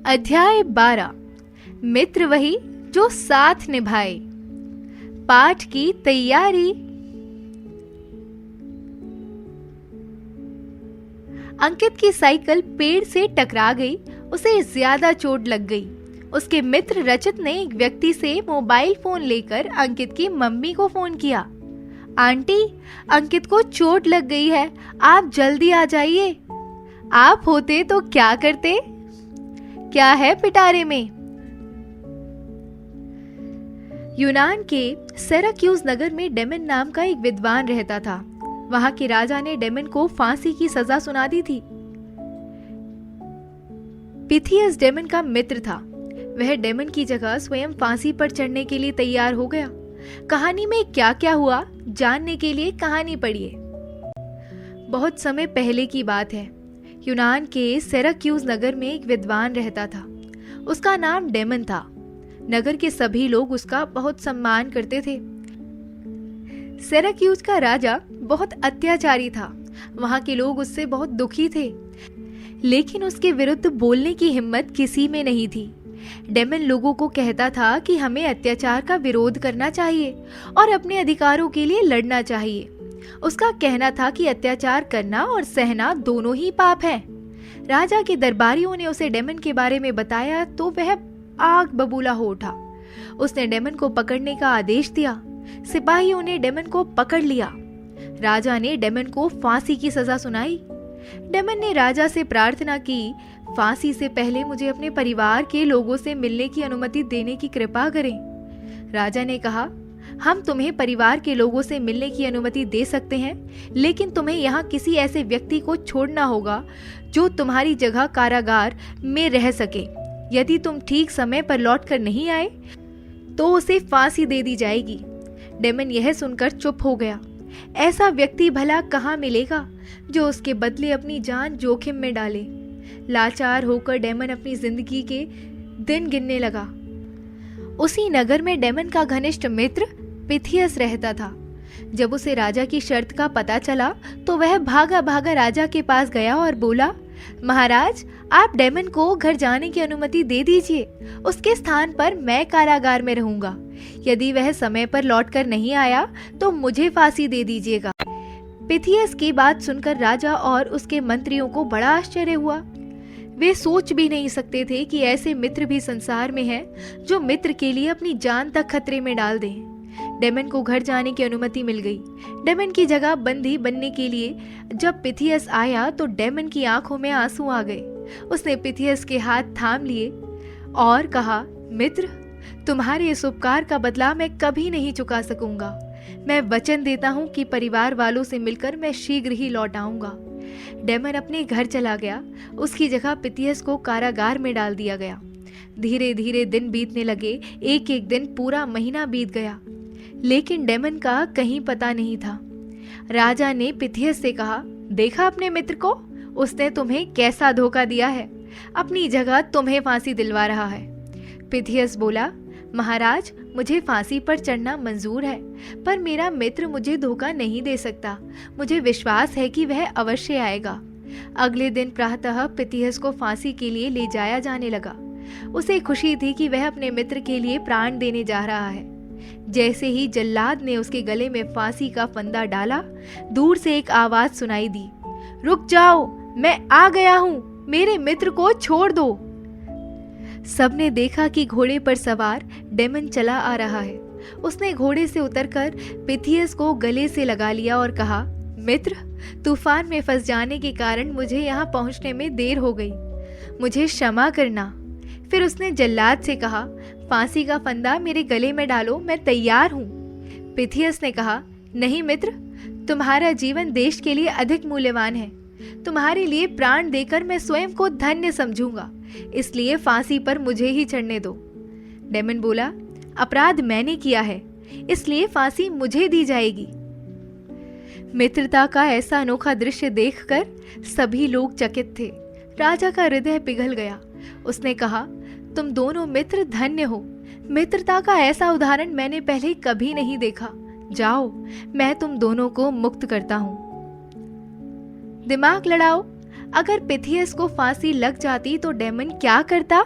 अध्याय 12। मित्र वही जो साथ निभाए। पाठ की तैयारी। अंकित की साइकिल पेड़ से टकरा गई। उसे ज्यादा चोट लग गई। उसके मित्र रचित ने एक व्यक्ति से मोबाइल फोन लेकर अंकित की मम्मी को फोन किया। आंटी, अंकित को चोट लग गई है, आप जल्दी आ जाइए। आप होते तो क्या करते? क्या है पिटारे में? यूनान के सिराक्यूज नगर में डेमन नाम का एक विद्वान रहता था। वहां के राजा ने डेमन को फांसी की सजा सुना दी थी। पिथियस डेमन का मित्र था। वह डेमन की जगह स्वयं फांसी पर चढ़ने के लिए तैयार हो गया। कहानी में क्या क्या हुआ जानने के लिए कहानी पढ़िए। बहुत समय पहले की बात है। यूनान के सिराक्यूज नगर में एक विद्वान रहता था। उसका नाम डेमन था। नगर के सभी लोग उसका बहुत सम्मान करते थे। सिराक्यूज का राजा बहुत अत्याचारी था। वहां के लोग उससे बहुत दुखी थे, लेकिन उसके विरुद्ध बोलने की हिम्मत किसी में नहीं थी। डेमन लोगों को कहता था कि हमें अत्याचार का विरोध करना चाहिए और अपने अधिकारों के लिए लड़ना चाहिए। उसका कहना था कि अत्याचार करना और सहना दोनों ही पाप है। राजा के दरबारियों ने उसे डेमन के बारे में बताया तो वह आग बबूला हो उठा। उसने डेमन को पकड़ने का आदेश दिया। सिपाहियों ने डेमन को पकड़ लिया। राजा ने डेमन को फांसी की सजा सुनाई। डेमन ने राजा से प्रार्थना की, फांसी से पहले मुझे अपने परिवार के लोगों से मिलने की अनुमति देने की कृपा करें। राजा ने कहा, हम तुम्हें परिवार के लोगों से मिलने की अनुमति दे सकते हैं, लेकिन तुम्हें यहाँ किसी ऐसे व्यक्ति को छोड़ना होगा जो तुम्हारी जगह कारागार में रह सके। यदि तुम ठीक समय पर लौटकर नहीं आए तो उसे फांसी दे दी जाएगी। डेमन यह सुनकर चुप हो गया। ऐसा व्यक्ति भला कहाँ मिलेगा जो उसके बदले अपनी जान जोखिम में डाले। लाचार होकर डेमन अपनी जिंदगी के दिन गिनने लगा। उसी नगर में डेमन का घनिष्ठ मित्र पिथियस रहता था। जब उसे राजा की शर्त का पता चला तो वह भागा भागा राजा के पास गया और बोला, महाराज, आप डेमन को घर जाने की अनुमति दे दीजिए। उसके स्थान पर मैं कारागार में रहूंगा। यदि वह समय पर लौटकर नहीं आया तो मुझे फांसी दे दीजिएगा। पिथियस की बात सुनकर राजा और उसके मंत्रियों को बड़ा आश्चर्य हुआ। वे सोच भी नहीं सकते थे कि ऐसे मित्र भी संसार में हैं जो मित्र के लिए अपनी जान तक खतरे में डाल दें। डेमन को घर जाने की अनुमति मिल गई। डेमन की जगह बंदी बनने के लिए जब पिथियस आया तो डेमन की आंखों में आंसू आ गए। उसने पिथियस के हाथ थाम लिए और कहा, मित्र, तुम्हारे इस उपकार का बदला मैं कभी नहीं चुका सकूंगा। मैं वचन देता हूँ कि परिवार वालों से मिलकर मैं शीघ्र ही लौट आऊंगा। डेमन अपने घर चला गया। उसकी जगह पिथियस को कारागार में डाल दिया गया। धीरे धीरे दिन बीतने लगे। एक एक दिन पूरा महीना बीत गया, लेकिन डेमन का कहीं पता नहीं था। राजा ने पिथियस से कहा, देखा अपने मित्र को, उसने तुम्हें कैसा धोखा दिया है। अपनी जगह तुम्हें फांसी दिलवा रहा है। पिथियस बोला, महाराज, मुझे फांसी पर चढ़ना मंजूर है, पर मेरा मित्र मुझे धोखा नहीं दे सकता। मुझे विश्वास है कि वह अवश्य आएगा। अगले दिन प्रातः पिथियस को फांसी के लिए ले जाया जाने लगा। उसे खुशी थी कि वह अपने मित्र के लिए प्राण देने जा रहा है। जैसे ही जल्लाद ने उसके गले में फांसी का फंदा डाला, दूर से एक आवाज सुनाई दी, रुक जाओ, मैं आ गया हूँ, मेरे मित्र को छोड़ दो। सबने देखा कि घोड़े पर सवार डेमन चला आ रहा है। उसने घोड़े से उतरकर पिथियस को गले से लगा लिया और कहा, मित्र, तूफान में फंस जाने के कारण मुझे यहाँ पहुँचने में देर हो गई, मुझे क्षमा करना। फिर उसने जल्लाद से कहा, फांसी का फंदा मेरे गले में डालो, मैं तैयार हूँ। पिथियस ने कहा, नहीं मित्र, तुम्हारा जीवन देश के लिए अधिक मूल्यवान है। तुम्हारे लिए प्राण देकर मैं स्वयं को धन्य समझूंगा, इसलिए फांसी पर मुझे ही चढ़ने दो। डेमन बोला, अपराध मैंने किया है, इसलिए फांसी मुझे दी जाएगी। मित्रता का ऐसा अनोखा दृश्य देखकर सभी लोग चकित थे। राजा का हृदय पिघल गया। उसने कहा, तुम दोनों मित्र धन्य हो। मित्रता का ऐसा उदाहरण मैंने पहले कभी नहीं देखा। जाओ, मैं तुम दोनों को मुक्त करता हूँ। दिमाग लड़ाओ। अगर पिथियस को फांसी लग जाती तो डेमन क्या करता?